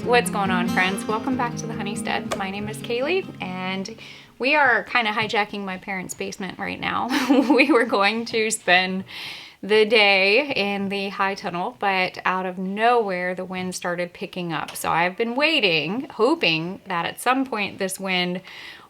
What's going on, friends? Welcome back to the Honeystead. My name is Kaylee, and we are kind of hijacking my parents' basement right now. We were going to spend the day in the high tunnel, but out of nowhere the wind started picking up. So I've been waiting, hoping that at some point this wind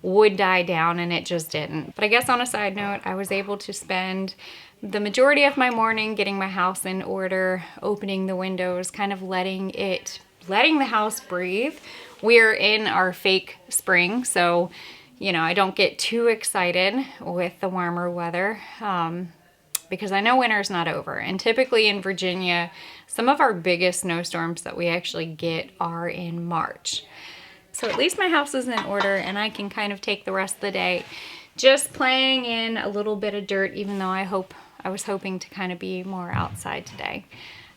would die down, and it just didn't. But I guess on a side note, I was able to spend the majority of my morning getting my house in order, opening the windows, kind of letting the house breathe. We're in our fake spring, so you know, I don't get too excited with the warmer weather because I know winter's not over. And typically in Virginia, some of our biggest snowstorms that we actually get are in March. So at least my house is in order, and I can kind of take the rest of the day just playing in a little bit of dirt, even though I was hoping to kind of be more outside today.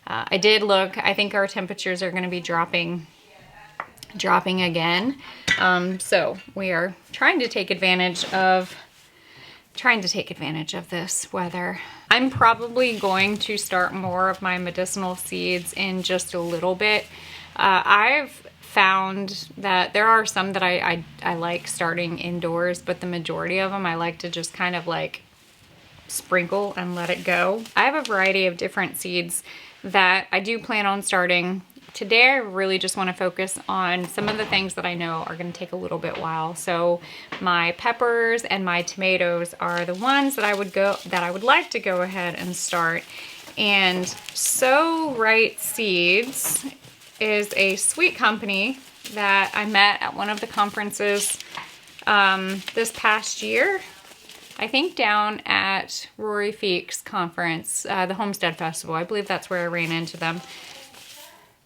I did look. I think our temperatures are going to be dropping again. So we are trying to take advantage of this weather. I'm probably going to start more of my medicinal seeds in just a little bit. I've found that there are some that I like starting indoors, but the majority of them I like to just kind of like sprinkle and let it go. I have a variety of different seeds that I do plan on starting. Today I really just want to focus on some of the things that I know are going to take a little bit while. So my peppers and my tomatoes are the ones that I would like to go ahead and start. And So Right Seeds is a sweet company that I met at one of the conferences this past year. I think down at Rory Feek's conference, the Homestead Festival. I believe that's where I ran into them.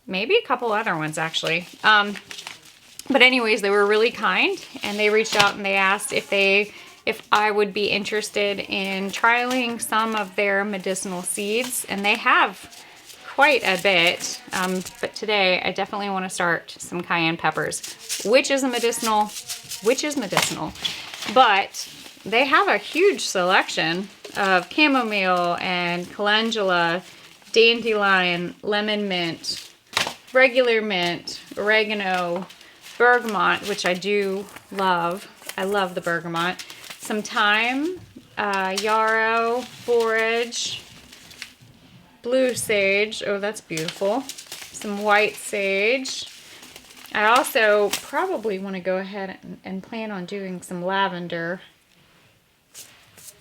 Maybe a couple other ones, actually. But anyways, they were really kind, and they reached out and they asked if I would be interested in trialing some of their medicinal seeds, and they have quite a bit. But today, I definitely want to start some cayenne peppers, which is medicinal, but they have a huge selection of chamomile and calendula, dandelion, lemon mint, regular mint, oregano, bergamot, which I do love. I love the bergamot. Some thyme, yarrow, borage, blue sage. Oh, that's beautiful. Some white sage. I also probably want to go ahead and plan on doing some lavender.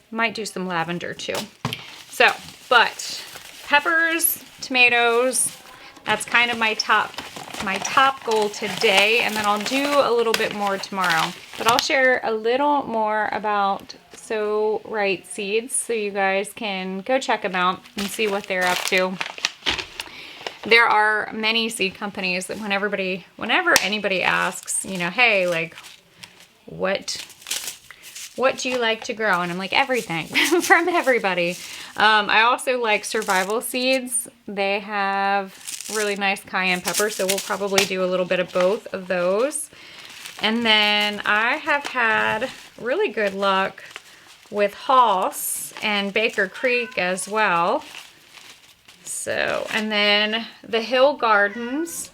Might do some lavender too. So, but peppers, tomatoes, that's kind of my top goal today, and then I'll do a little bit more tomorrow. But I'll share a little more about So Right Seeds so you guys can go check them out and see what they're up to. There are many seed companies that whenever anybody asks, you know, hey, like, what do you like to grow? And I'm like, everything from everybody. I also like Survival Seeds. They have really nice cayenne pepper, so we'll probably do a little bit of both of those. And then I have had really good luck with Hoss and Baker Creek as well. So, and then the Hill Gardens.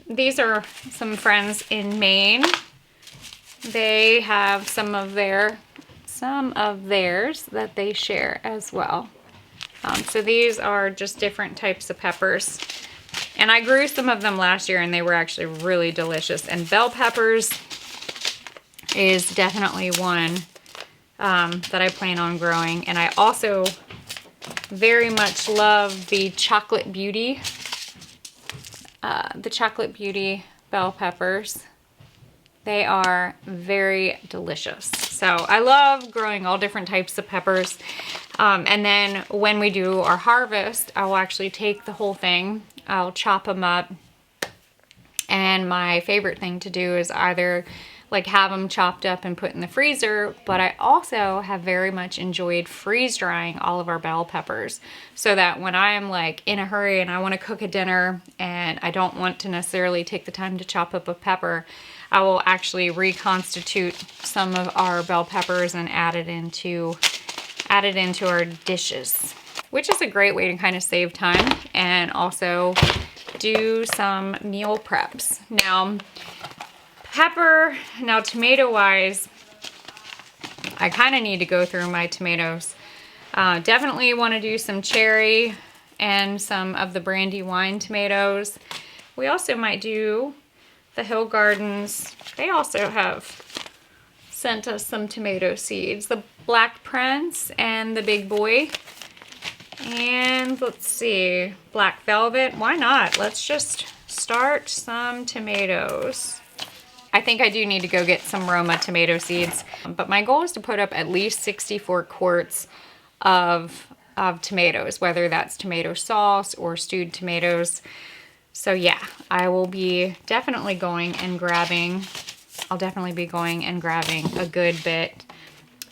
These are some friends in Maine. They have some of theirs that they share as well. So these are just different types of peppers. And I grew some of them last year, and they were actually really delicious. And bell peppers is definitely one that I plan on growing. And I also very much love the Chocolate Beauty the Chocolate Beauty bell peppers. They are very delicious. So I love growing all different types of peppers. And then when we do our harvest, I will actually take the whole thing, I'll chop them up. And my favorite thing to do is either like have them chopped up and put in the freezer, but I also have very much enjoyed freeze drying all of our bell peppers so that when I am like in a hurry and I want to cook a dinner and I don't want to necessarily take the time to chop up a pepper, I will actually reconstitute some of our bell peppers and add it into our dishes, which is a great way to kind of save time and also do some meal preps. Now tomato wise, I kind of need to go through my tomatoes. Definitely want to do some cherry and some of the Brandywine tomatoes. We also might do the Hill Gardens. They also have sent us some tomato seeds. The Black Prince and the Big Boy. And let's see, Black Velvet. Why not? Let's just start some tomatoes. I think I do need to go get some Roma tomato seeds. But my goal is to put up at least 64 quarts of tomatoes, whether that's tomato sauce or stewed tomatoes. So yeah, I will be definitely going and grabbing, a good bit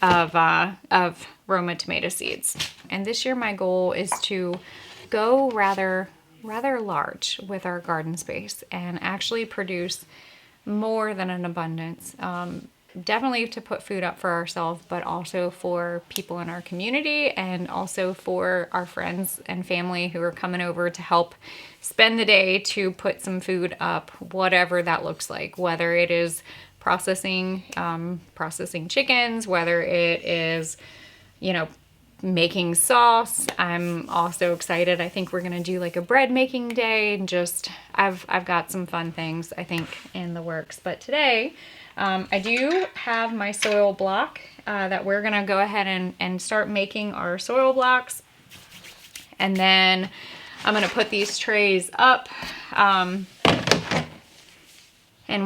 of Roma tomato seeds. And this year my goal is to go rather large with our garden space and actually produce more than an abundance. Definitely to put food up for ourselves, but also for people in our community and also for our friends and family who are coming over to help spend the day to put some food up, whatever that looks like, whether it is processing chickens, whether it is, making sauce. I'm also excited. I think we're gonna do like a bread making day and just, I've got some fun things I think in the works. But today, I do have my soil block that we're gonna go ahead and start making our soil blocks. And then I'm gonna put these trays up and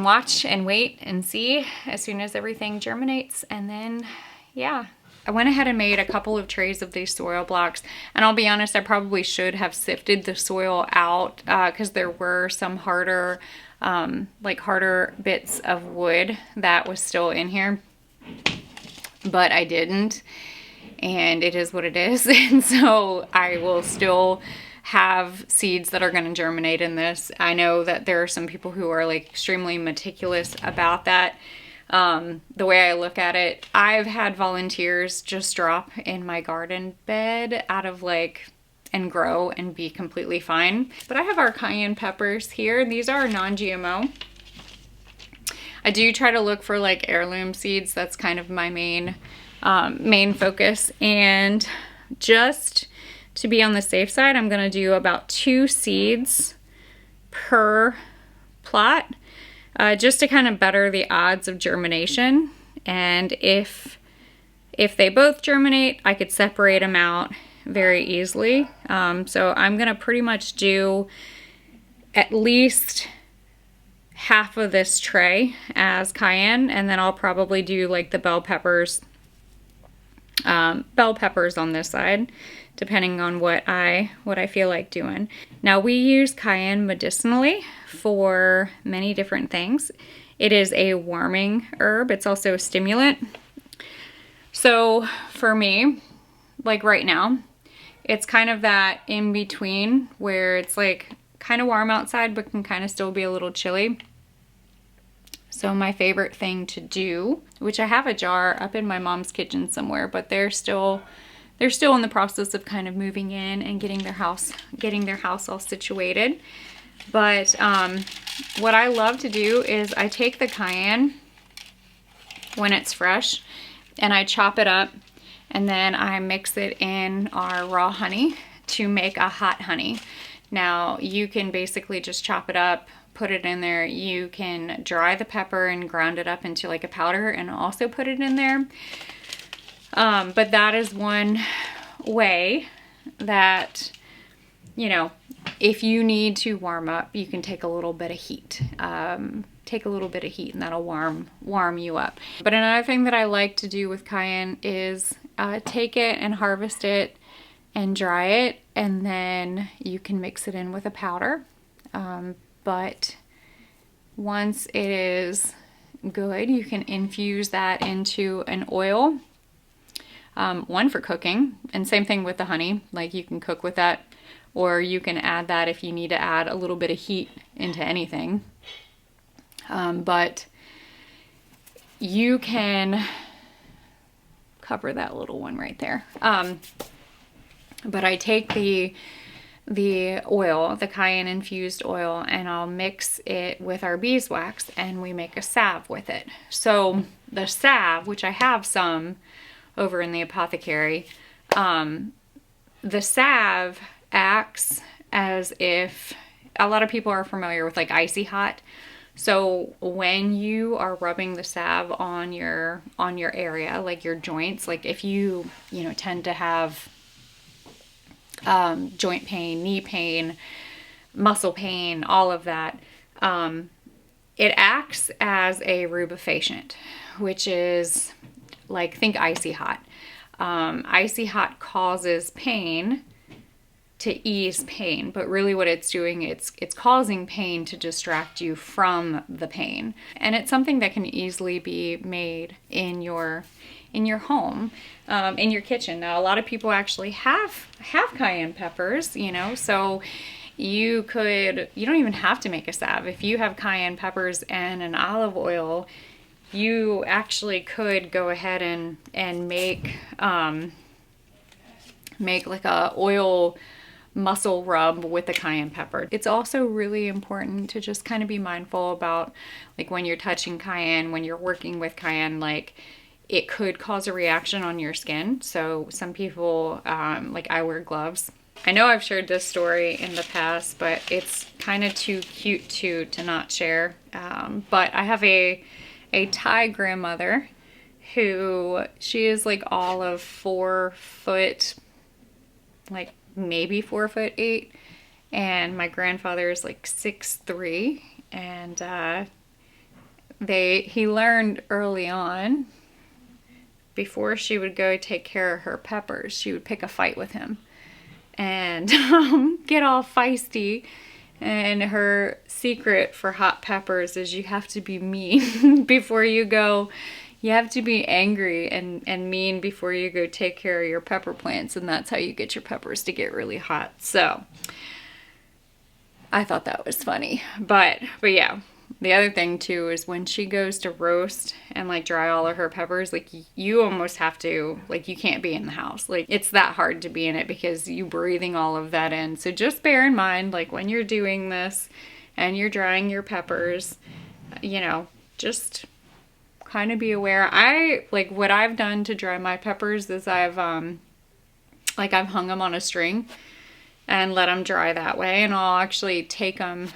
watch and wait and see as soon as everything germinates. And then, yeah. I went ahead and made a couple of trays of these soil blocks, and I'll be honest, I probably should have sifted the soil out because there were some harder bits of wood that was still in here, but I didn't, and it is what it is. And so I will still have seeds that are going to germinate in this. I know that there are some people who are like extremely meticulous about that. The way I look at it, I've had volunteers just drop in my garden bed and grow and be completely fine. But I have our cayenne peppers here. These are non-GMO. I do try to look for like heirloom seeds. That's kind of my main focus. And just to be on the safe side, I'm going to do about 2 seeds per plot. Just to kind of better the odds of germination. And if they both germinate, I could separate them out very easily. So I'm gonna pretty much do at least half of this tray as cayenne, and then I'll probably do like the bell peppers on this side, depending on what I feel like doing. Now we use cayenne medicinally for many different things. It is a warming herb. It's also a stimulant. So for me, like right now, it's kind of that in between where it's like kind of warm outside, but can kind of still be a little chilly. So my favorite thing to do, which I have a jar up in my mom's kitchen somewhere, but they're still in the process of kind of moving in and getting their house all situated. But what I love to do is I take the cayenne when it's fresh and I chop it up, and then I mix it in our raw honey to make a hot honey. Now you can basically just chop it up, put it in there. You can dry the pepper and ground it up into like a powder and also put it in there. But that is one way that you know, if you need to warm up, you can take a little bit of heat. Take a little bit of heat and that'll warm you up. But another thing that I like to do with cayenne is take it and harvest it and dry it, and then you can mix it in with a powder. But once it is good, you can infuse that into an oil. One for cooking, and same thing with the honey. Like, you can cook with that, or you can add that if you need to add a little bit of heat into anything. But you can cover that little one right there. But I take the oil, the cayenne infused oil, and I'll mix it with our beeswax, and we make a salve with it. So the salve, which I have some over in the apothecary, the salve acts as if, a lot of people are familiar with like icy hot. So when you are rubbing the salve on your area, like your joints, like if you tend to have joint pain, knee pain, muscle pain, all of that, it acts as a rubefacient, which is like, think icy hot. Icy hot causes pain to ease pain, but really what it's doing, it's causing pain to distract you from the pain. And it's something that can easily be made in your home, in your kitchen. Now, a lot of people actually have cayenne peppers, so you don't even have to make a salve. If you have cayenne peppers and an olive oil, you actually could go ahead and make like a oil muscle rub with the cayenne pepper. It's also really important to just kind of be mindful about, like, when you're touching cayenne, when you're working with cayenne, like, it could cause a reaction on your skin. So some people, like, I wear gloves. I know I've shared this story in the past, but it's kind of too cute to not share. But I have a Thai grandmother who, she is like all of 4 foot, like maybe 4'8", and my grandfather is like 6'3", and he learned early on, before she would go take care of her peppers, she would pick a fight with him and get all feisty. And her secret for hot peppers is you have to be mean before you go. You have to be angry and mean before you go take care of your pepper plants, and that's how you get your peppers to get really hot. So I thought that was funny. But yeah, the other thing too is when she goes to roast and like dry all of her peppers, like, you almost have to, like, you can't be in the house. Like, it's that hard to be in it because you're breathing all of that in. So just bear in mind, like, when you're doing this and you're drying your peppers, just kind of be aware. What I've done to dry my peppers is I've hung them on a string and let them dry that way, and I'll actually take them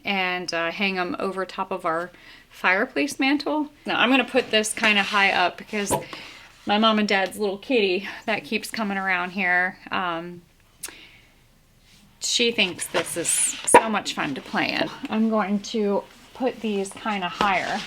and hang them over top of our fireplace mantle. Now I'm going to put this kind of high up because my mom and dad's little kitty that keeps coming around here, she thinks this is so much fun to play in. I'm going to put these kind of higher.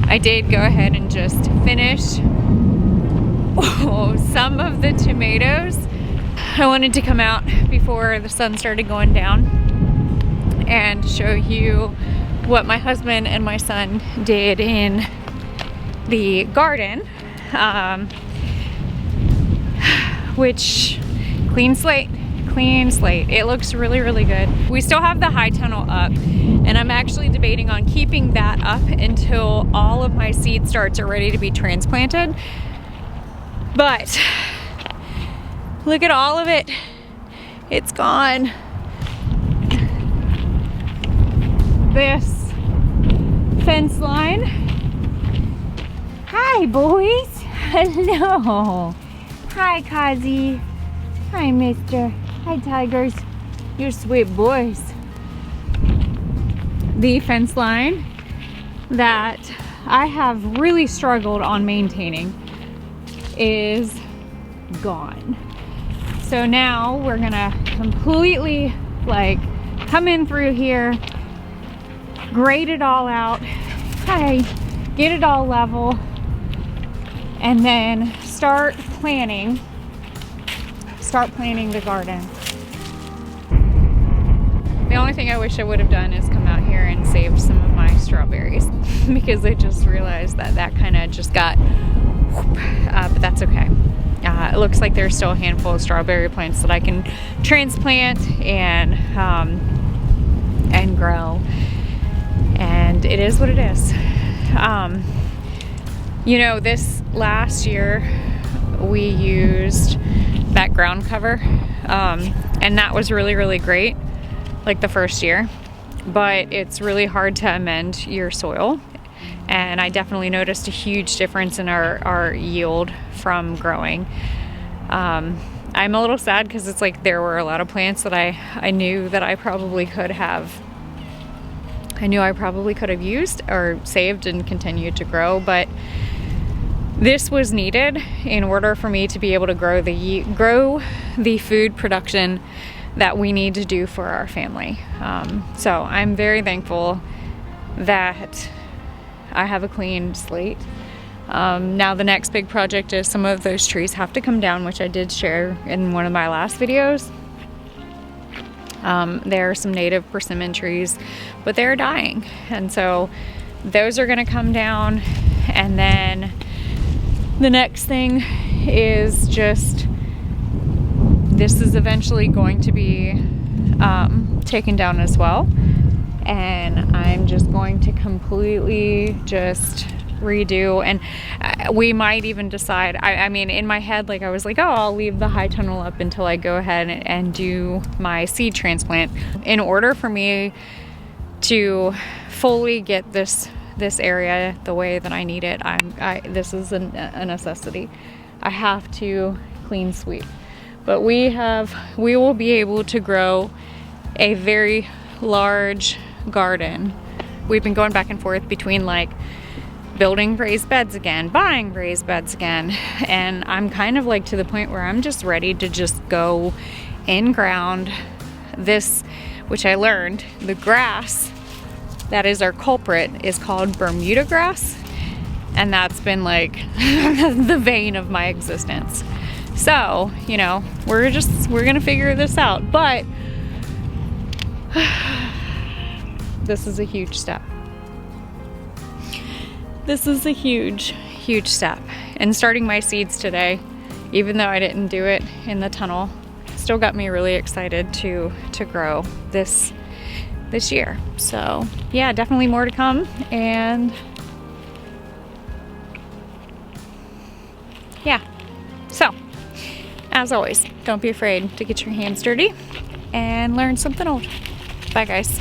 I did go ahead and just finish some of the tomatoes. I wanted to come out before the sun started going down and show you what my husband and my son did in the garden, which clean slate. It looks really, really good. We still have the high tunnel up, and I'm actually debating on keeping that up until all of my seed starts are ready to be transplanted. But look at all of it. It's gone. this fence line. Hi, boys. Hello. Hi, Kazi. Hi, mister. Hi, tigers. You're sweet boys. The fence line that I have really struggled on maintaining is gone. So now we're gonna completely like come in through here, grade it all out, get it all level, and then start planting the garden. The only thing I wish I would have done is come out here and saved some of my strawberries because I just realized that that kind of just got but that's okay. It looks like there's still a handful of strawberry plants that I can transplant and grow, and it is what it is. You know, this last year we used that ground cover, and that was really great, like the first year, but it's really hard to amend your soil. And I definitely noticed a huge difference in our yield from growing. I'm a little sad because it's like there were a lot of plants that I knew that I probably could have used or saved and continued to grow, but this was needed in order for me to be able to grow the food production that we need to do for our family. So I'm very thankful that I have a clean slate. Now the next big project is some of those trees have to come down, which I did share in one of my last videos. There are some native persimmon trees, but they're dying. And so those are gonna come down. And then the next thing is just, this is eventually going to be taken down as well. And I'm just going to completely just redo, and we might even decide, I mean, in my head, like I was like, oh, I'll leave the high tunnel up until I go ahead and do my seed transplant. In order for me to fully get this area the way that I need it, this is a necessity. I have to clean sweep. But we will be able to grow a very large garden. We've been going back and forth between like building raised beds again, buying raised beds again, and I'm kind of like to the point where I'm just ready to just go in ground. This, which I learned, the grass that is our culprit is called Bermuda grass, and that's been like the vein of my existence. So, you know, we're gonna figure this out, but this is a huge step. This is a huge step. And starting my seeds today, even though I didn't do it in the tunnel, still got me really excited to grow this year. So yeah, definitely more to come. And yeah, so as always, don't be afraid to get your hands dirty and learn something old. Bye guys.